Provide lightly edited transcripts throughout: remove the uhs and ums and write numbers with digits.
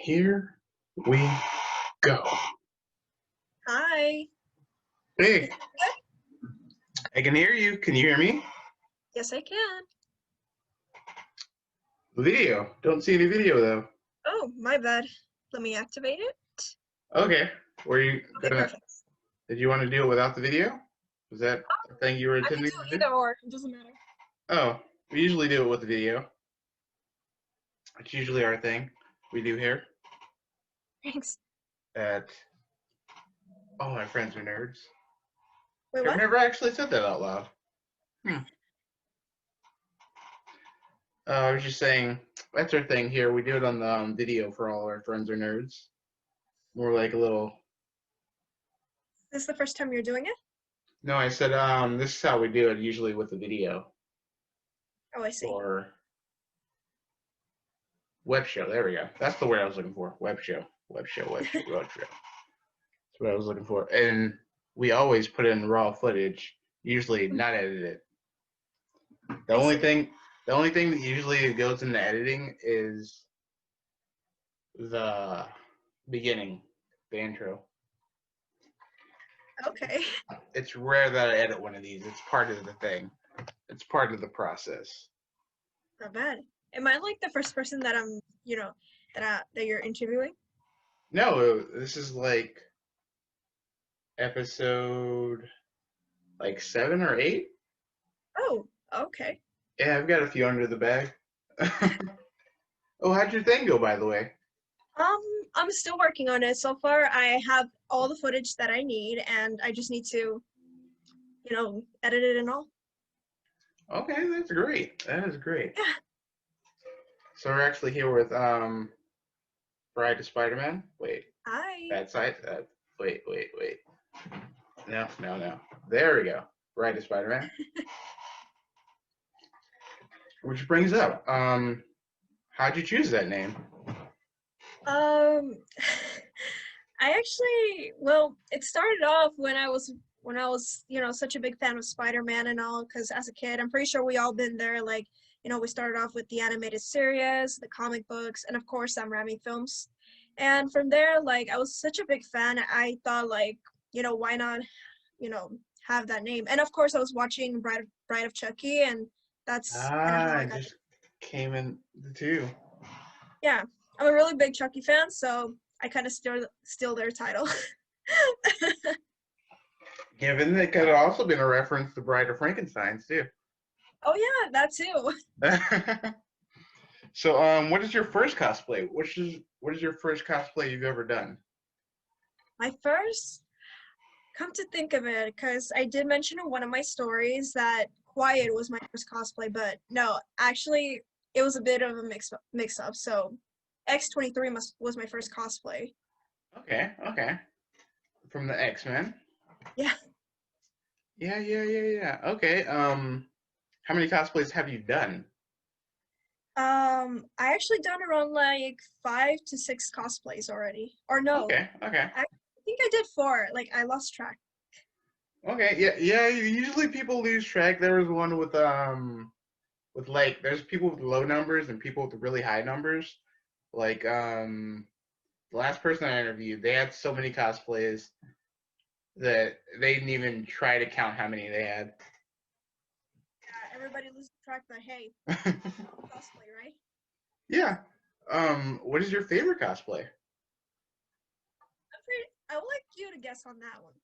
Here we go. Hi. Hey, I can hear you. Can you hear me? Yes, I can. Video. Don't see any video though. Oh, my bad. Let me activate it. Okay. Were you Okay, gonna? perfect. Did you want to do it without the video? Was that a thing you were I can intending do to do? either or. It doesn't matter. Oh, we usually do it with the video. It's usually our thing. We do here Thanks. at All My Friends Are Nerds. Wait, I've what? never actually said that out loud. I was just saying that's our thing here. We do it on the video for All Our Friends Are Nerds. More like a little. This is the first time you're doing it? No, I said this is how we do it usually with the video. Oh, I see. Or web show. There we go. That's the word I was looking for. Web show. Web show. Web show. Web show. That's what I was looking for. And we always put in raw footage, usually not edited. The only thing that usually goes into editing is the beginning, the intro. Okay. It's rare that I edit one of these. It's part of the thing. It's part of the process. Not bad. Am I like the first person that I'm, that you're interviewing? No, this is like episode like 7 or 8. Oh, okay. Yeah, I've got a few under the bag. Oh, how'd your thing go, by the way? I'm still working on it. So far, I have all the footage that I need, and I just need to, edit it and all. Okay, that's great. That is great. Yeah. So we're actually here with Brideofspiderman. Wait, Hi. that side. Wait. No. There we go. Brideofspiderman. Which brings up, how'd you choose that name? I actually, it started off when I was, such a big fan of Spider-Man and all, because as a kid, I'm pretty sure we all been there, like, we started off with the animated series, the comic books, and of course, Sam Raimi films. And from there, like, I was such a big fan, I thought, like, why not, have that name? And of course, I was watching Bride of Chucky, and that's kind of how I It got just came in the two. Yeah, I'm a really big Chucky fan, so I kind of steal their title. Given that it could have also been a reference to Bride of Frankenstein's too. Oh yeah, that too. So, what is your first cosplay? What is your first cosplay you've ever done? My first, come to think of it, because I did mention in one of my stories that Quiet was my first cosplay, but no, actually, it was a bit of a mix-up. So, X-23 was my first cosplay. Okay. From the X-Men. Yeah. Yeah. Okay. How many cosplays have you done? I actually done around like 5 to 6 cosplays already. Or no. Okay. I think I did 4. Like I lost track. Okay. Yeah. Usually people lose track. There was one with like there's people with low numbers and people with really high numbers. Like the last person I interviewed, they had so many cosplays that they didn't even try to count how many they had. Yeah, everybody loses track, but hey, cosplay, right? Yeah. What is your favorite cosplay? I would like you to guess on that one.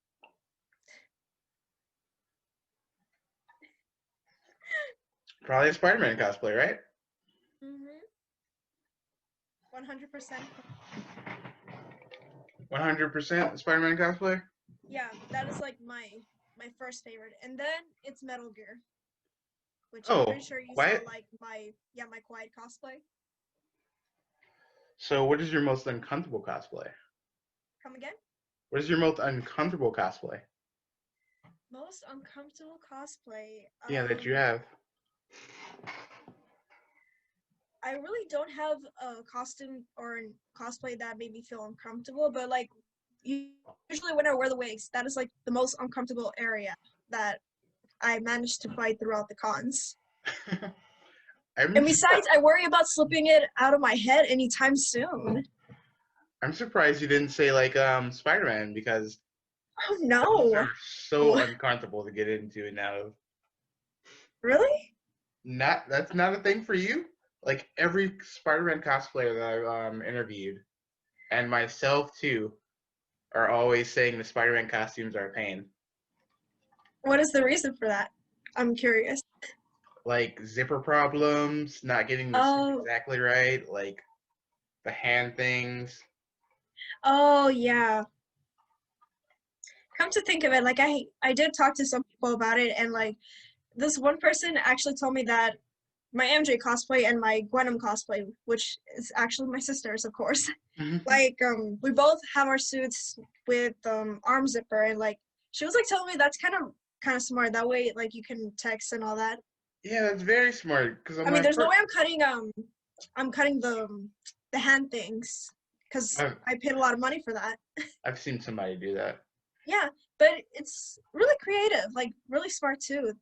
Probably a Spider-Man cosplay, right? 100%. 100% Spider-Man cosplay? Yeah, that is like my first favorite. And then it's Metal Gear, which Oh, I'm pretty sure you Quiet? saw like my Quiet cosplay. So what is your most uncomfortable cosplay? Come again? What is your most uncomfortable cosplay? Most uncomfortable cosplay. Yeah, that you have. I really don't have a costume or cosplay that made me feel uncomfortable, but like usually when I wear the wigs, that is like the most uncomfortable area that I managed to fight throughout the cons. And besides, I worry about slipping it out of my head anytime soon. I'm surprised you didn't say like Spider-Man because Oh those no. are so Oh, uncomfortable to get into and out of. really? Not that's not a thing for you. Like every Spider-Man cosplayer that I've interviewed, and myself too, are always saying the Spider-Man costumes are a pain. What is the reason for that? I'm curious. Like zipper problems, not getting the suit Oh, exactly right, like the hand things. oh yeah. Come to think of it, like I did talk to some people about it, and like this one person actually told me that my MJ cosplay and my Gwenom cosplay, which is actually my sister's, of course. Like we both have our suits with arm zipper, and like she was like telling me that's kind of smart. That way, like you can text and all that. Yeah, that's very smart. Because on I mean, my there's no first, way I'm cutting the hand things because I've, I paid a lot of money for that. I've seen somebody do that. Yeah, but it's really creative, like really smart too.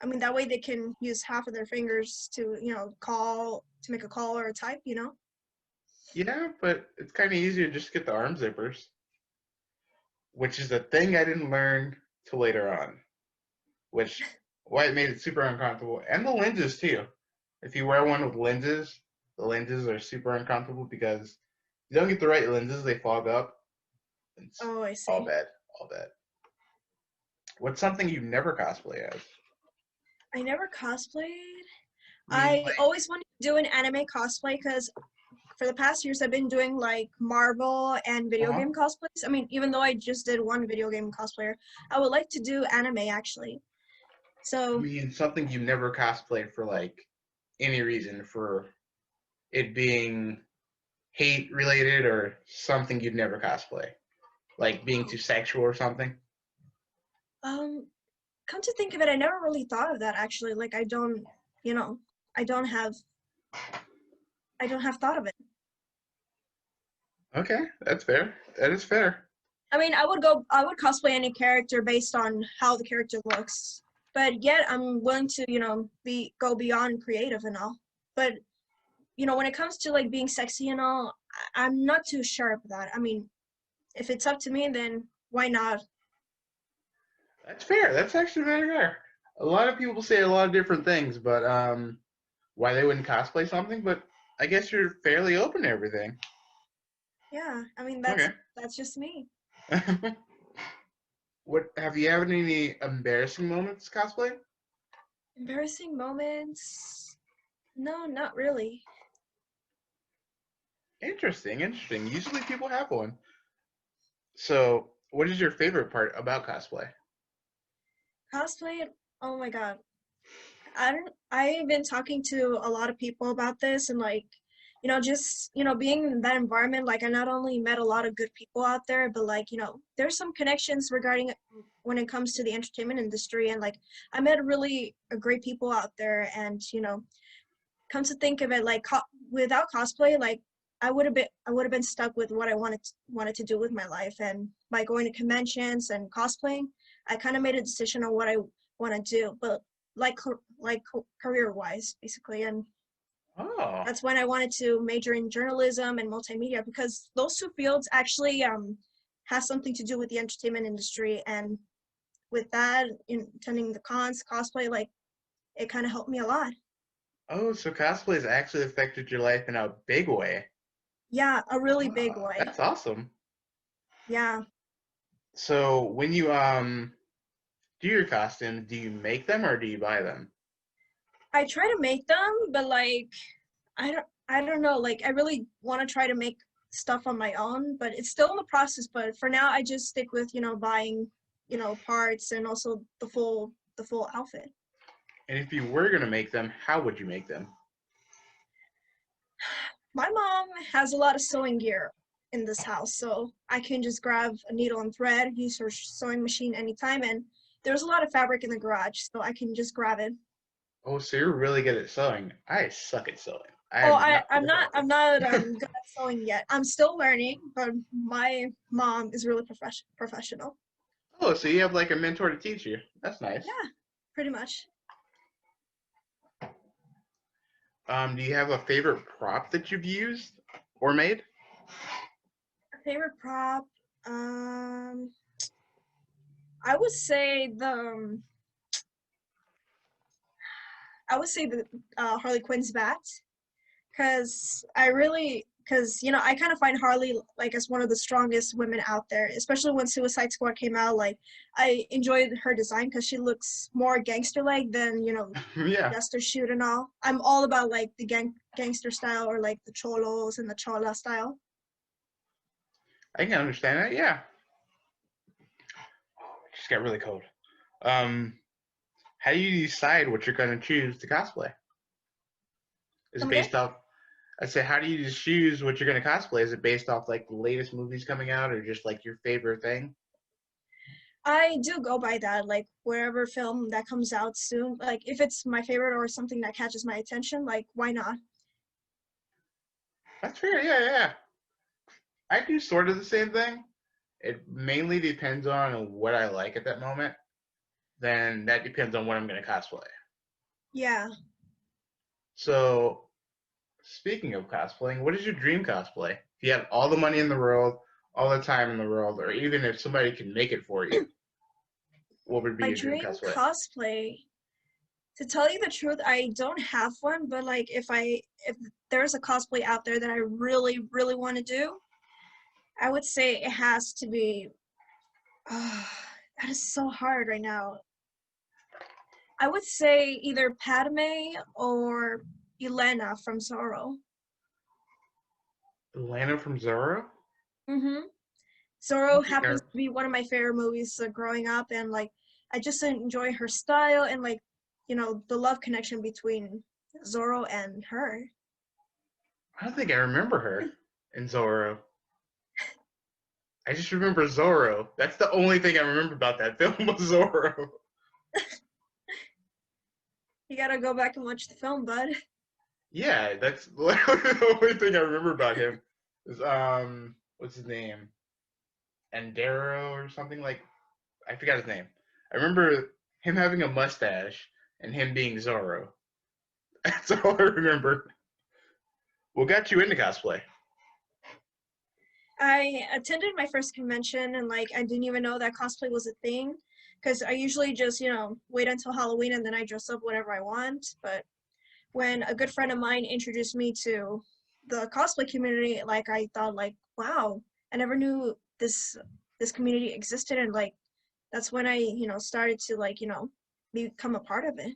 I mean, that way they can use half of their fingers to, to make a call or a type, you know? Yeah, but it's kind of easier to just get the arm zippers, which is a thing I didn't learn till later on, which why it made it super uncomfortable. And the lenses too. If you wear one with lenses, the lenses are super uncomfortable because you don't get the right lenses, they fog up. It's Oh, I all see. bad, all bad. What's something you never cosplay as? I never cosplayed. I mean, I always wanted to do an anime cosplay because for the past years I've been doing like Marvel and video uh-huh. game cosplays. I mean, even though I just did one video game cosplayer, I would like to do anime actually. I So, mean, something you never cosplayed for like any reason, for it being hate related or something you'd never cosplay, like being too oh, sexual or something. um, come to think of it, I never really thought of that actually. Like you know, I don't have I don't have thought of it. Okay, that's fair. That is fair. I mean, I would cosplay any character based on how the character looks. But yet I'm willing to, go beyond creative and all. But, when it comes to like being sexy and all, I'm not too sure of that. I mean, if it's up to me, then why not? That's fair. That's actually very fair. A lot of people say a lot of different things, but why they wouldn't cosplay something, but I guess you're fairly open to everything. Yeah, I mean Okay. that's just me. What have you had any embarrassing moments cosplay? Embarrassing moments? No, not really. Interesting, interesting. Usually people have one. So, what is your favorite part about cosplay? Cosplay, oh my God. I've been talking to a lot of people about this and like, just, being in that environment, like I not only met a lot of good people out there, but like, there's some connections regarding when it comes to the entertainment industry and like I met really great people out there and, come to think of it, like without cosplay, like I would have been stuck with what I wanted to do with my life and by going to conventions and cosplaying, I kind of made a decision on what I want to do, but career wise basically, and Oh, that's when I wanted to major in journalism and multimedia because those two fields actually has something to do with the entertainment industry, and with that in attending the cons cosplay, like it kind of helped me a lot. oh, so cosplay has actually affected your life in a big way. Yeah, a really big Ah, way. that's awesome. Yeah, So, when you do your costumes, do you make them or do you buy them? I try to make them, but like I don't know, like I really want to try to make stuff on my own, but it's still in the process, but for now I just stick with, buying, parts and also the full outfit. And if you were gonna make them, how would you make them? My mom has a lot of sewing gear in this house, so I can just grab a needle and thread, use her sewing machine anytime, and there's a lot of fabric in the garage, so I can just grab it. Oh, so you're really good at sewing. I suck at sewing. I Oh, am not good I'm at not sewing. good at sewing yet. I'm still learning, but my mom is really professional. Oh, so you have like a mentor to teach you. That's nice. Yeah, pretty much. Do you have a favorite prop that you've used or made? Favorite prop? I would say the Harley Quinn's bat, because I kind of find Harley like as one of the strongest women out there, especially when Suicide Squad came out. Like, I enjoyed her design because she looks more gangster-like than Yeah, just her shoot and all. I'm all about like the gangster style, or like the cholos and the chola style. I can understand that. Yeah. It just got really cold. Um, how do you decide what you're gonna choose to cosplay? Is it Come again? based off? I say, how do you just choose what you're gonna cosplay? Is it based off like the latest movies coming out, or just like your favorite thing? I do go by that, like wherever film that comes out soon. Like if it's my favorite or something that catches my attention, like why not? That's fair. Yeah, yeah. I do sort of the same thing. It mainly depends on what I like at that moment. Then that depends on what I'm gonna cosplay. Yeah. So, speaking of cosplaying, what is your dream cosplay? If you had all the money in the world, all the time in the world, or even if somebody can make it for you, what would be My your dream dream cosplay? cosplay, to tell you the truth, I don't have one, but like if there's a cosplay out there that I really, really want to do, I would say it has to be that is so hard right now. I would say either Padme or Elena from Zorro. Lana from Zorro? Mm-hmm. I don't Zorro think I, happens to be one of my favorite movies growing up, and like I just enjoy her style and like the love connection between Zorro and her. I don't think I remember her in Zorro. I just remember Zorro. That's the only thing I remember about that film was Zorro. You gotta go back and watch the film, bud. Yeah, that's literally the only thing I remember about him. Is what's his name? Endero or something like I forgot his name. I remember him having a mustache and him being Zorro. That's all I remember. What got you into cosplay? I attended my first convention, and like I didn't even know that cosplay was a thing, because I usually just wait until Halloween and then I dress up whatever I want. But when a good friend of mine introduced me to the cosplay community, like I thought like, wow, I never knew this community existed, and like that's when I started to like become a part of it.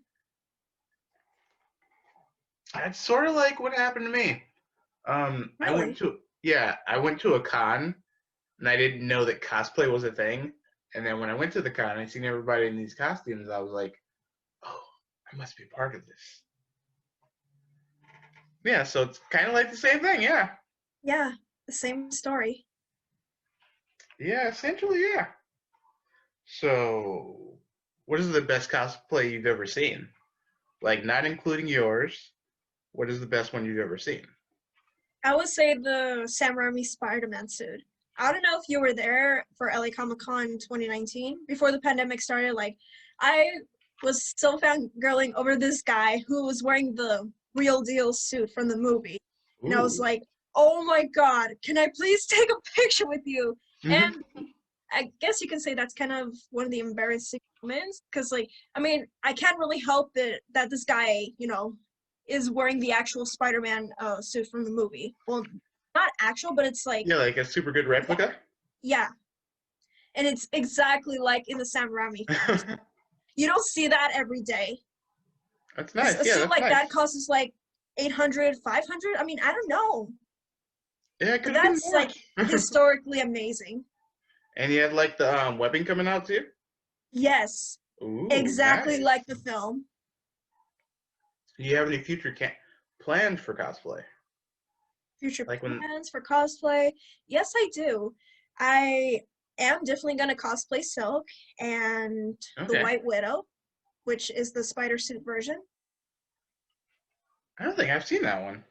That's sort of like what happened to me. I went Really? to I went to a con and I didn't know that cosplay was a thing. And then when I went to the con, I seen everybody in these costumes. I was like, oh, I must be part of this. Yeah, so it's kind of like the same thing. Yeah, Yeah, the same story. yeah, essentially, yeah. So, what is the best cosplay you've ever seen? Like, not including yours. What is the best one you've ever seen? I would say the Sam Raimi Spider-Man suit. I don't know if you were there for LA Comic Con 2019 before the pandemic started. Like, I was so fangirling over this guy who was wearing the real deal suit from the movie, and I was Ooh. like, "Oh my God, can I please take a picture with you?" And I guess you can say that's kind of one of the embarrassing moments, because like I mean I can't really help it that this guy is wearing the actual Spider-Man suit from the movie. Well, not actual, but it's like Yeah, like a super good yeah, replica. yeah, and it's exactly like in the Sam Raimi film. You don't see that every day. That's Because nice. a Yeah, suit that's like that nice. costs like 800, 500. I mean, I don't know, Yeah, it but could have been that's more. like historically amazing. And you had like the webbing coming out too. Yes, Ooh, exactly nice. like the film. Do you have any future plans for cosplay? Future Like when? plans for cosplay? Yes, I do. I am definitely going to cosplay Silk and the Okay, White Widow, which is the spider suit version. I don't think I've seen that one.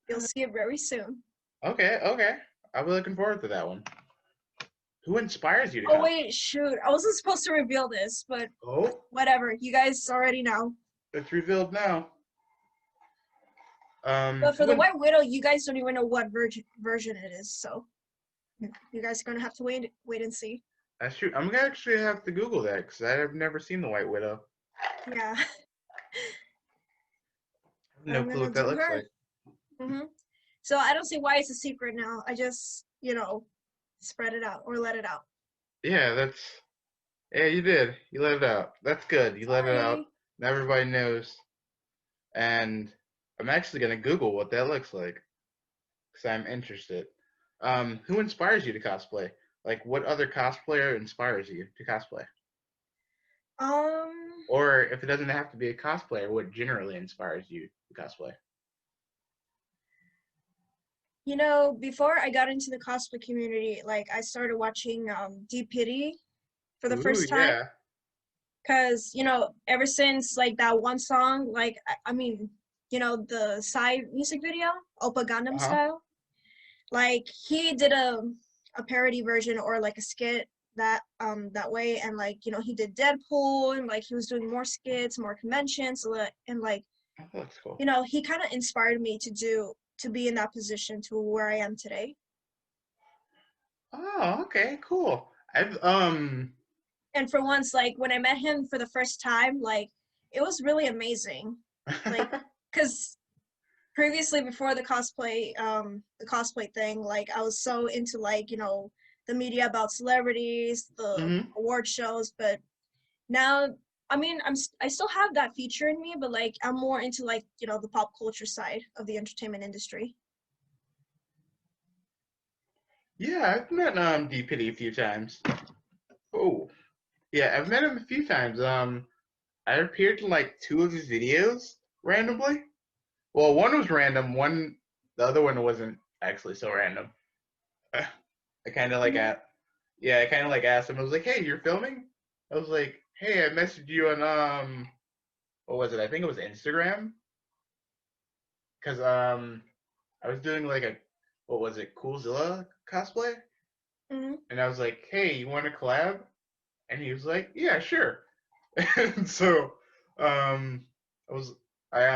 You'll see it very soon. Okay, okay. I'll be looking forward to that one. Who inspires you to Oh, cosplay? wait, shoot. I wasn't supposed to reveal this, but Oh, whatever. You guys already know. it's revealed now. But for who the in, White Widow, you guys don't even know what version it is, so you guys are gonna have to wait and see. that's true. I'm gonna actually have to Google that because I've never seen the White Widow. Yeah, I have no I'm clue gonna what that do looks her. like. hmm So I don't see why it's a secret now. I just, spread it out or let it out. Yeah, yeah, you did. You let it out. That's good. You let it out. Sorry. Now everybody knows. And I'm actually gonna Google what that looks like because I'm interested. Who inspires you to cosplay? Like, what other cosplayer inspires you to cosplay? Um, Or if it doesn't have to be a cosplayer, what generally inspires you to cosplay? before I got into the cosplay community, like I started watching D for the Ooh, first time. yeah. Cause ever since like that one song, like I mean, the Psy music video, Oppa Gundam Uh-huh. style, like he did a parody version or like a skit that way, and like he did Deadpool, and like he was doing more skits, more conventions, and like Oh, that looks cool. he kind of inspired me to be in that position to where I am today. Oh, okay, cool. I've And for once, like when I met him for the first time, like it was really amazing, like because previously before the cosplay thing, like I was so into like the media about celebrities, the hmm award shows, but now I mean I still have that feature in me, but like I'm more into like the pop culture side of the entertainment industry. Yeah, I've met D a few times. Oh, yeah, I've met him a few times. I appeared in like two of his videos randomly. Well, one was random. The other one wasn't actually so random. I kind of like hmm at, yeah, I kind of like asked him. I was like, "Hey, you're filming?" I was like, "Hey, I messaged you on what was it? I think it was Instagram, because I was doing like a, what was it, Coolzilla cosplay, hmm and I was like, "Hey, you want to collab?" And he was like, "Yeah, sure." And so, um, I was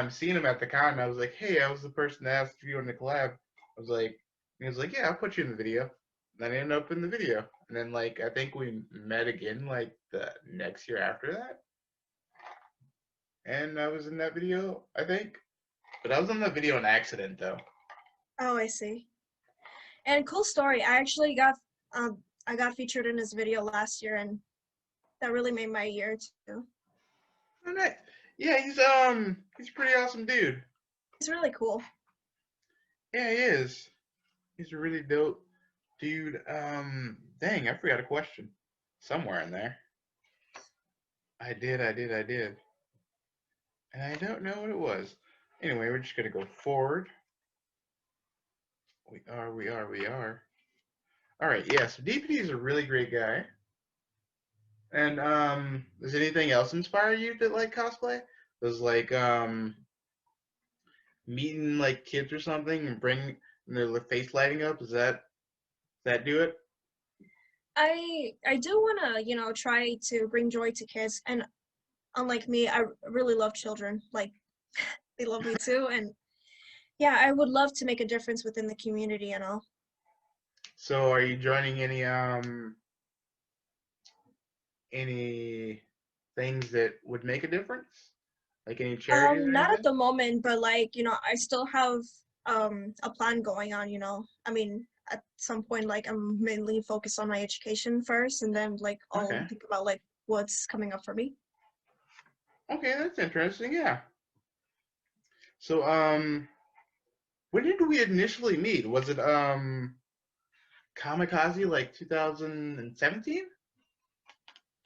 seeing him at the con, and I was like, "Hey, I was the person that asked if you wanted to collab." I was like, he was like, "Yeah, I'll put you in the video." And then I ended up in the video, and then like I think we met again like the next year after that, and I was in that video, I think, but I was in that video on accident though. Oh, I see. And cool story. I got featured in his video last year, and that really made my year too. Oh, nice. Yeah, he's a pretty awesome dude. He's really cool. Yeah, he is. He's a really dope dude. Dang, I forgot a question somewhere in there. I did. And I don't know what it was. Anyway, we're just gonna go forward. We are. All right, yeah, so DPD is a really great guy. And does anything else inspire you to like cosplay? Does like meeting like kids or something and bring their face lighting up, does that do it? I do want to try to bring joy to kids, and unlike me, I really love children. Like they love me too, and yeah, I would love to make a difference within the community and all. So are you joining any things that would make a difference? Like any charities or Not at anything? the moment, but like I still have a plan going on. I mean, at some point, like I'm mainly focused on my education first, and then like I'll Okay. think about like what's coming up for me. Okay, that's interesting. Yeah. So when did we initially meet? Was it Kamikaze like 2017?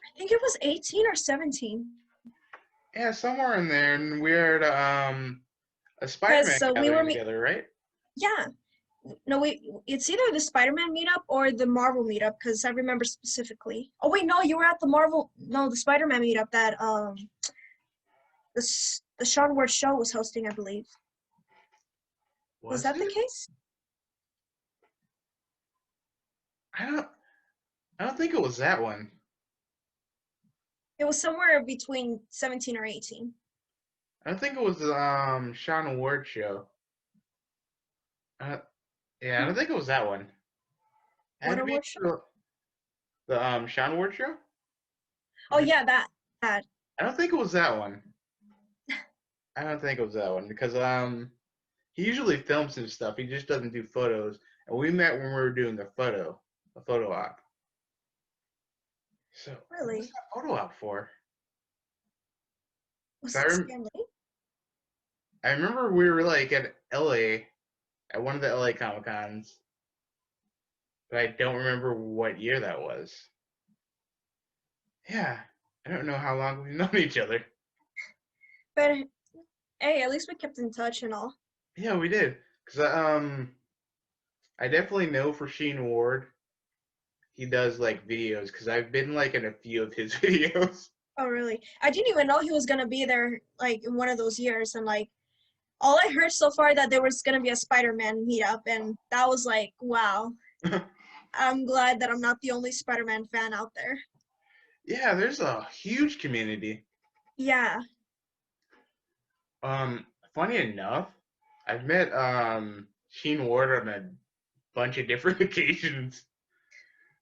I think it was 18 or 17. Yeah, somewhere in there, and we were at a Because Spider-Man so we were gathering together, right? yeah, no, it's either the Spider-Man meetup or the Marvel meetup because I remember specifically. Oh wait, no, you were at the no, the Spider-Man meetup that the Sean Ward show was hosting, I believe. Was Was that the it? case? I don't I don't think it was that one. It was somewhere between 17 or 18. I don't think it was the Sean Ward show. Uh, yeah, I don't think it was that one. It had What to be award show? the Sean Ward show. Oh Was it? yeah, that. I don't think it was that one. I don't think it was that one because he usually films his stuff. He just doesn't do photos. And we met when we were doing the photo op. So what was Really? that photo op for? Was Because it Stanley? I remember we were like at LA at one of the LA Comic Cons, but I don't remember what year that was. Yeah, I don't know how long we've known each other. But hey, at least we kept in touch and all. Yeah, we did. Because I definitely know for Sheen Ward, he does like videos because I've been like in a few of his videos. Oh really? I didn't even know he was gonna be there like in one of those years, and like all I heard so far that there was gonna be a Spider-Man meetup, and that was like, wow. I'm glad that I'm not the only Spider-Man fan out there. Yeah, there's a huge community. Yeah. Funny enough, I've met Sheen Ward on a bunch of different occasions.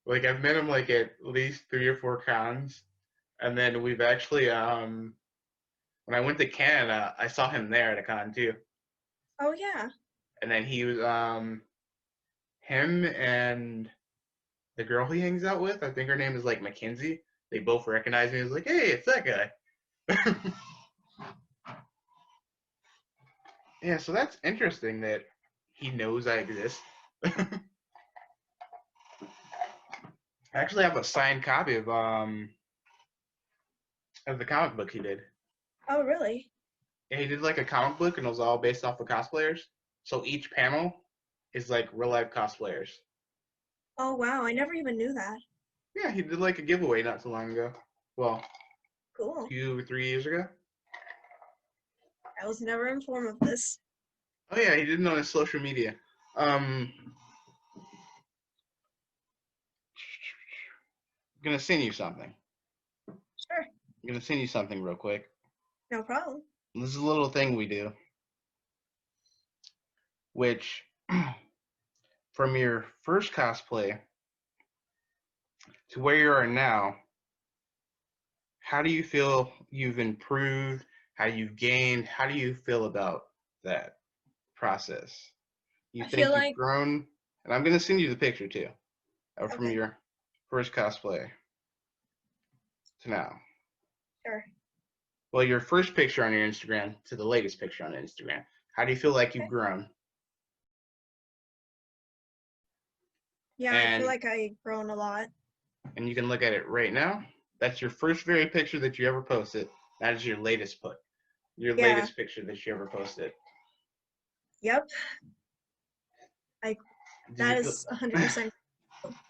Like I've met him like at least 3 or 4 cons, and then we've actually when I went to Canada, I saw him there at a con too. Oh yeah. And then he was him and the girl he hangs out with, I think her name is like Mackenzie. They both recognize me as like, hey, it's that guy. Yeah, so that's interesting that he knows I exist. I actually have a signed copy of the comic book he did. Oh really? Yeah, he did like a comic book and it was all based off of cosplayers. So each panel is like real life cosplayers. Oh wow, I never even knew that. Yeah, he did like a giveaway not too long ago. Well, Cool. 2 or 3 years ago. I was never informed of this. Oh yeah, he did it on his social media. I'm gonna send you something. Sure. I'm gonna send you something real quick. No problem. This is a little thing we do, which from your first cosplay to where you are now, how do you feel you've improved? How you've gained? How do you feel about that process? You I feel think you've like grown? And I'm gonna send you the picture too, from okay, your first cosplay to now. sure. Well, your first picture on your Instagram to the latest picture on Instagram. How do you feel like you've Okay. grown? Yeah, I feel And like I've grown a lot. you can look at it right now. That's your first very picture that you ever posted. That is your latest your Yeah. latest picture that you ever posted. Yep. I Did you that feel is 100%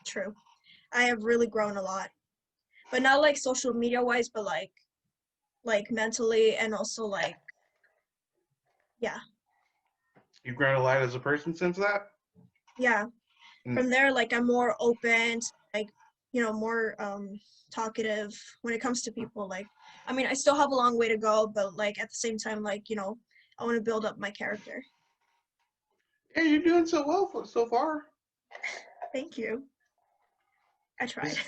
true. I have really grown a lot. But not like social media wise, but like mentally and also like yeah. you've grown a lot as a person since that? Yeah. And From there like I'm more open, like more talkative when it comes to people. Like I mean, I still have a long way to go, but like at the same time like, I want to build up my character. yeah, you're doing so well so far. Thank you. I tried. This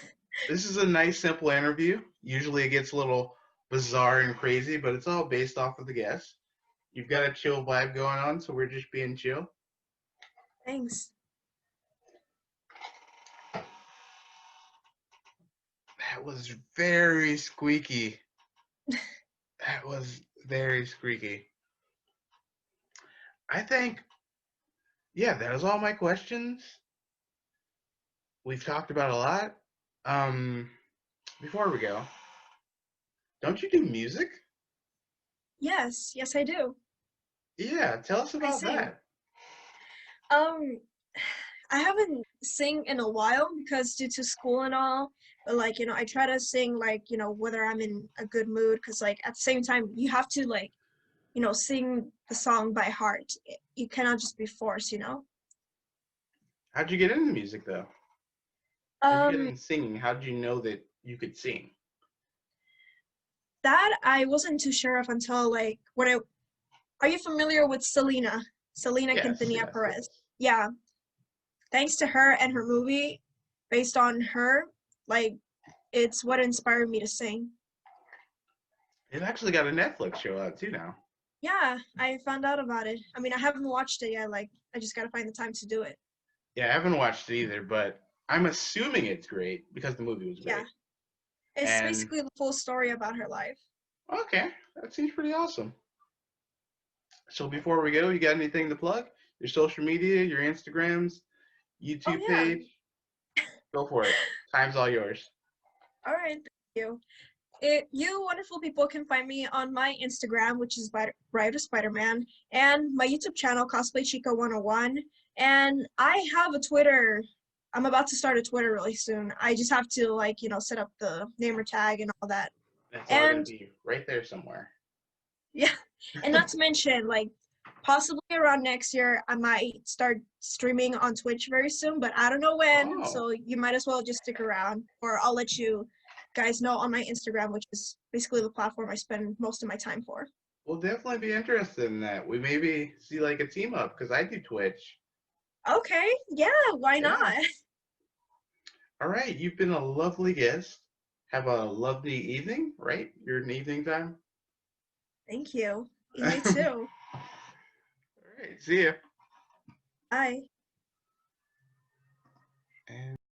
this is a nice simple interview. Usually it gets a little bizarre and crazy, but it's all based off of the guest. You've got a chill vibe going on, so we're just being chill. Thanks. That was very squeaky. That was very squeaky. I think, yeah, that was all my questions. We've talked about a lot. Um, Before we go, don't you do music? Yes, I do. Yeah, tell us I about sing. that. Um, I haven't sing in a while because due to school and all. But like, I try to sing like, whether I'm in a good mood, because like at the same time you have to like, sing the song by heart. You cannot just be forced. How'd you get into music though? How'd you get Um, into singing? How did you know that you could sing? that I wasn't too sure of until like when I are you familiar with Selena Yes, Quintanilla yes, yes. Perez? yeah, thanks to her and her movie, based on her, like it's what inspired me to sing. It actually got a Netflix show out too now. Yeah, I found out about it. I mean, I haven't watched it yet. Like, I just gotta find the time to do it. Yeah, I haven't watched it either, but I'm assuming it's great because the movie was Yeah, great. it's And basically the full story about her life. okay, that seems pretty awesome. So before we go, you got anything to plug? Your social media, your Instagrams, Oh YouTube yeah. page? Go for it. Time's all yours. All right. Thank you. You wonderful people can find me on my Instagram, which is Brideofspiderman, and my YouTube channel, Cosplay Chica 101. And I have a Twitter. I'm about to start a Twitter really soon. I just have to like, set up the namer tag and all that. That's all gonna And be right there somewhere. yeah, and not to mention, like, possibly around next year, I might start streaming on Twitch very soon, but I don't know when. Oh, So you might as well just stick around, or I'll let you guys know on my Instagram, which is basically the platform I spend most of my time for. we'll definitely be interested in that. We maybe see like a team up because I do Twitch. Okay, yeah, why Yeah. not? All right, you've been a lovely guest. Have a lovely evening, right? You're in evening time. Thank you. All You too. right, see ya. Bye. And